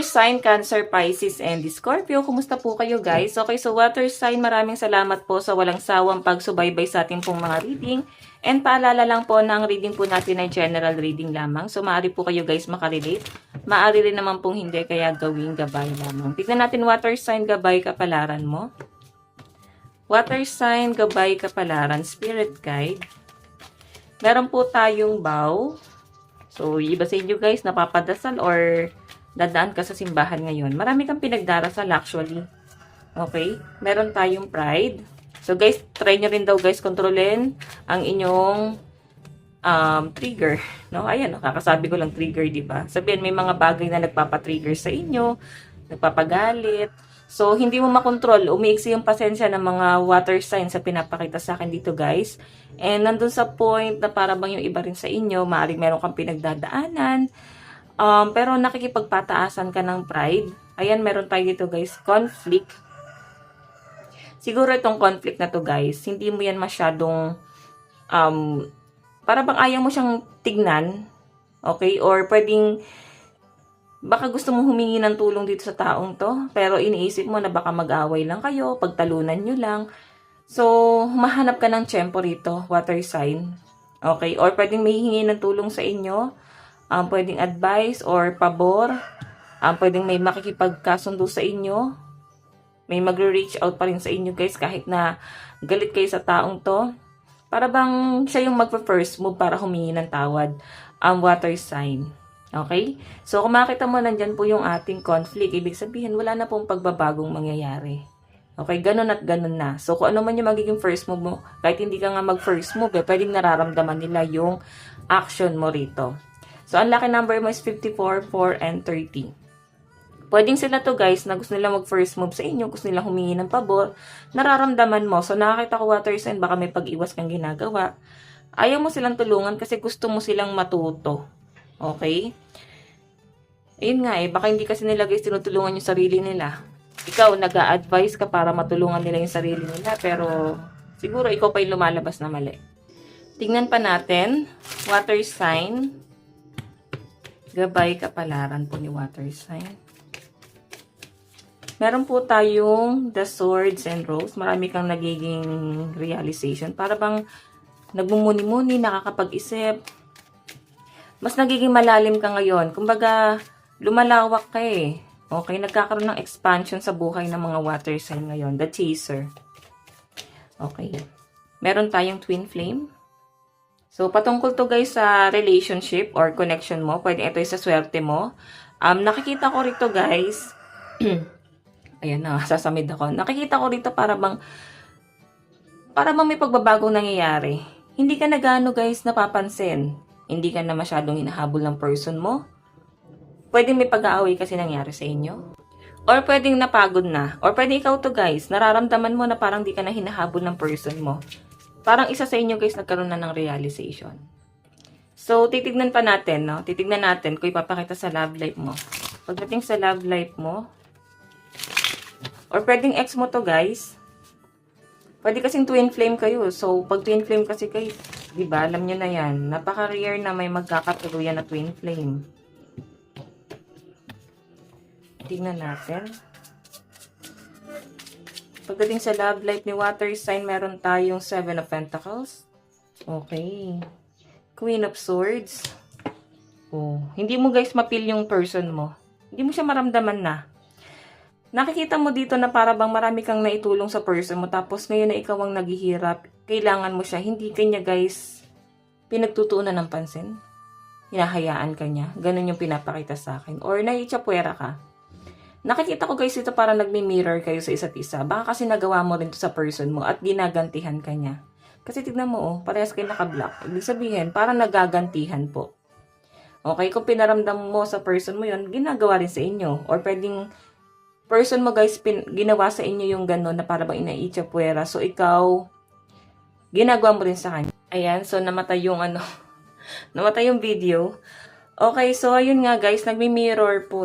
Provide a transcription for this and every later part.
sign, Cancer, Pisces, and Scorpio. Kumusta po kayo guys? Okay, so water sign, maraming salamat po sa walang sawang pagsubaybay sa ating pong mga reading. And paalala lang po na ang reading po natin ay general reading lamang. So maaari po kayo guys makarelate. Maaari rin naman pong hindi, kaya gawing gabay lamang. Tignan natin water sign, gabay, kapalaran mo. Water sign, gabay, kapalaran, spirit guide. Meron po tayong bow. So iba sa inyo guys, napapadasal or dadaan ka sa simbahan ngayon. Marami kang pinagdarasal actually. Okay? Meron tayong pride. So guys, try nyo rin daw guys kontrolin ang inyong trigger. No? Ayan, no? Kakasabi ko lang trigger, di ba? Sabihin, may mga bagay na nagpapatrigger sa inyo, nagpapagalit. So, hindi mo makontrol. Umiiksi yung pasensya ng mga water signs sa pinapakita sa akin dito guys. And nandun sa point na para bang yung iba rin sa inyo, maaaring meron kang pinagdadaanan. Pero nakikipagpataasan ka ng pride. Ayan, meron tayo dito guys, conflict. Siguro itong conflict na to guys, hindi mo yan masyadong, para bang ayaw mo siyang tignan. Okay? Or pwedeng, baka gusto mong humingi ng tulong dito sa taong to, pero iniisip mo na baka mag-away lang kayo, pagtalunan nyo lang. So, mahanap ka ng tiyempo rito, water sign. Okay? Or pwedeng may hingi ng tulong sa inyo, pwedeng advice or pabor, pwedeng may makikipagkasundo sa inyo, may magre-reach out pa rin sa inyo guys kahit na galit kayo sa taong to. Para bang siya yung magpa-first move para humingi ng tawad, water sign. Okay? So, kung makita mo, nandyan po yung ating conflict. Ibig sabihin, wala na pong pagbabagong mangyayari. Okay? Ganun at ganun na. So, kung ano man yung magiging first move mo, kahit hindi ka nga mag-first move, pwedeng nararamdaman nila yung action mo rito. So, ang lucky number mo is 54, 4, and 30. Pwedeng sila to guys, na gusto nila mag-first move sa inyo, gusto nila humingi ng pabor, nararamdaman mo. So, nakakita ko water sign, baka may pag-iwas kang ginagawa. Ayaw mo silang tulungan kasi gusto mo silang matuto. Okay? Ayun nga baka hindi kasi nila guys tinutulungan yung sarili nila. Ikaw, nag-a-advise ka para matulungan nila yung sarili nila, pero siguro ikaw pa yung lumalabas na mali. Tingnan pa natin, water sign, gabay, kapalaran po ni water sign. Meron po tayong the swords and rose. Marami kang nagiging realization. Para bang nagmumuni-muni, nakakapag-isip. Mas nagiging malalim ka ngayon. Kumbaga, lumalawak ka Okay, nagkakaroon ng expansion sa buhay ng mga water sign ngayon. The chaser. Okay. Meron tayong twin flame. So, patungkol to guys sa relationship or connection mo. Pwede ito sa swerte mo. Nakikita ko rito guys. Ayan na, sasamid ako. Nakikita ko rito para bang may pagbabagong nangyayari. Hindi ka na gaano guys napapansin. Hindi ka na masyadong hinahabol ng person mo. Pwedeng may pag-aaway kasi nangyari sa inyo. Or pwedeng napagod na. Or pwedeng ikaw to guys, nararamdaman mo na parang di ka na hinahabol ng person mo. Parang isa sa inyo guys nagkaroon na ng realization. So, titignan pa natin, no? Titignan natin kung ipapakita sa love life mo. Pagdating sa love life mo, or pwedeng ex mo to guys. Pwede kasing twin flame kayo. So, pag twin flame kasi kayo, diba, alam nyo na yan. Napaka-rare na may magkakatuluyan na twin flame. Tingnan natin. Pagdating sa love life ni water sign, meron tayong 7 of Pentacles. Okay. Queen of Swords. Oh, hindi mo guys mapil yung person mo. Hindi mo siya maramdaman na. Nakikita mo dito na para bang marami kang naitulong sa person mo, tapos ngayon na ikaw ang naghihirap, kailangan mo siya, hindi kanya guys pinagtutuunan ng pansin. Hinahayaan ka niya. Ganun yung pinapakita sa akin. Or naiitsapwera ka. Nakikita ko guys ito para nagmi-mirror kayo sa isa't isa. Baka kasi nagawa mo rin to sa person mo at ginagantihan ka niya. Kasi tignan mo parehas kayo naka-block. Ibig sabihin, parang nagagantihan po. Okay, kung pinaramdam mo sa person mo yun, ginagawa rin sa inyo. Or pwedeng person mo guys, ginawa sa inyo yung gano'n na para bang inaiitsapwera. So, ikaw, ginagawa mo rin sa kanya. Ayan, so namatay yung namatay yung video. Okay, so ayun nga guys, nagmi-mirror po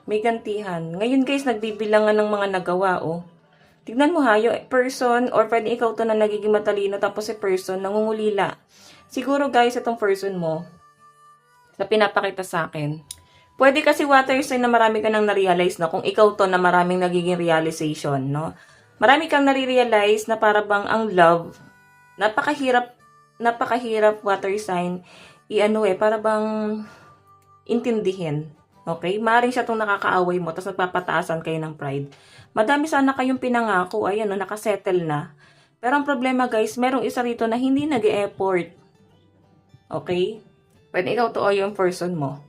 May gantihan. Ngayon guys, nagbibilangan ng mga nagawa Tignan mo yung person, or pwede ikaw to na nagiging matalino, tapos si person, nangungulila. Siguro guys, itong person mo, sa pinapakita sa akin, Pwede kasi water sign na marami ka nang na-realize na kung ikaw to na maraming nagiging realization, no? Marami kang nare-realize na para bang ang love, napakahirap water sign, para bang intindihin. Okay? Maring siya itong nakakaaway mo, tapos nagpapataasan kayo ng pride. Madami sana kayong pinangako, ayan, no, nakasettle na. Pero ang problema guys, merong isa rito na hindi nag-e-effort. Okay? Pwede ikaw to o yung person mo.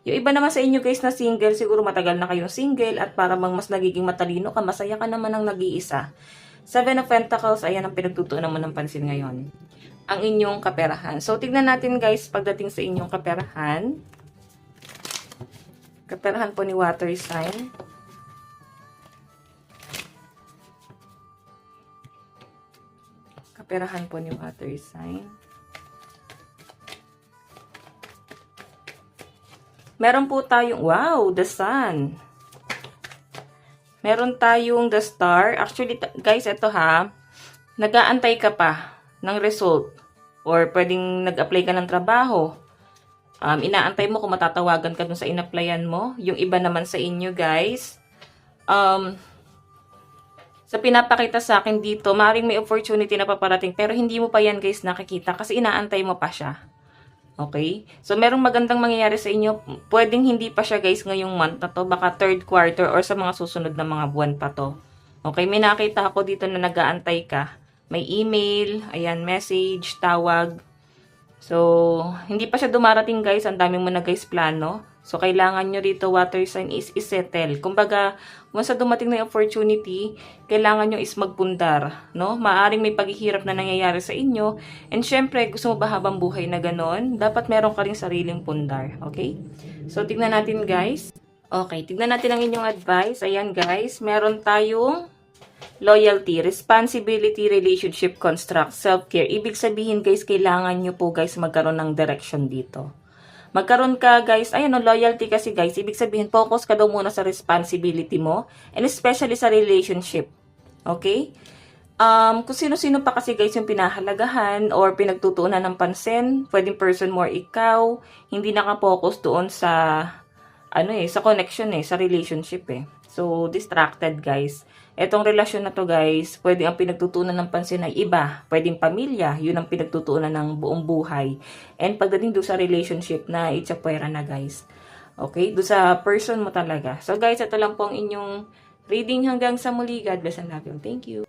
Yung iba naman sa inyo guys na single, siguro matagal na kayong single at para bang mas nagiging matalino ka, masaya ka naman ng nag-iisa. Seven of Pentacles, ayan ang pinagtutuunan mo ng pansin ngayon. Ang inyong kaperahan. So, tignan natin guys pagdating sa inyong kaperahan. Kaperahan po ni water sign. Kaperahan po ni water sign. Meron po tayong, wow, the sun. Meron tayong the star. Actually, guys, ito ha, nag-aantay ka pa ng result. Or pwedeng nag-apply ka ng trabaho. Inaantay mo kung matatawagan ka dun sa in-applyan mo. Yung iba naman sa inyo, guys, sa pinapakita sa akin dito, maaaring may opportunity na paparating, pero hindi mo pa yan, guys, nakikita kasi inaantay mo pa siya. Okay? So, merong magandang mangyayari sa inyo. Pwedeng hindi pa siya, guys, ngayong month na to. Baka third quarter or sa mga susunod na mga buwan pa to. Okay? May nakita ako dito na nag-aantay ka. May email, ayan, message, tawag. So, hindi pa siya dumarating, guys. Ang dami mo na, guys, plano. So, kailangan nyo rito, water sign, is isettle. Kumbaga, once na dumating na yung opportunity, kailangan nyo is magpundar, no? Maaring may paghihirap na nangyayari sa inyo. And syempre, gusto mo ba habang buhay na ganon? Dapat meron ka rin sariling pundar, okay? So, tignan natin, guys. Okay, tignan natin ang inyong advice. Ayan, guys. Meron tayong loyalty, responsibility, relationship, construct, self-care. Ibig sabihin, guys, kailangan nyo po, guys, magkaroon ng direction dito. Magkaroon ka, guys, loyalty kasi, guys, ibig sabihin, focus ka daw muna sa responsibility mo, and especially sa relationship. Okay? Kung sino-sino pa kasi, guys, yung pinahalagahan or pinagtutuunan ng pansin, pwedeng person more ikaw, hindi nakapokus doon sa, sa connection sa relationship So, distracted, guys. Etong relasyon na to, guys, pwede ang pinagtutuunan ng pansin ay iba. Pwedeng pamilya, yun ang pinagtutuunan ng buong buhay. And pagdating doon sa relationship na itsapuera na, guys. Okay? Doon sa person mo talaga. So, guys, ito lang po ang inyong reading hanggang sa muli. God bless and love you. Thank you.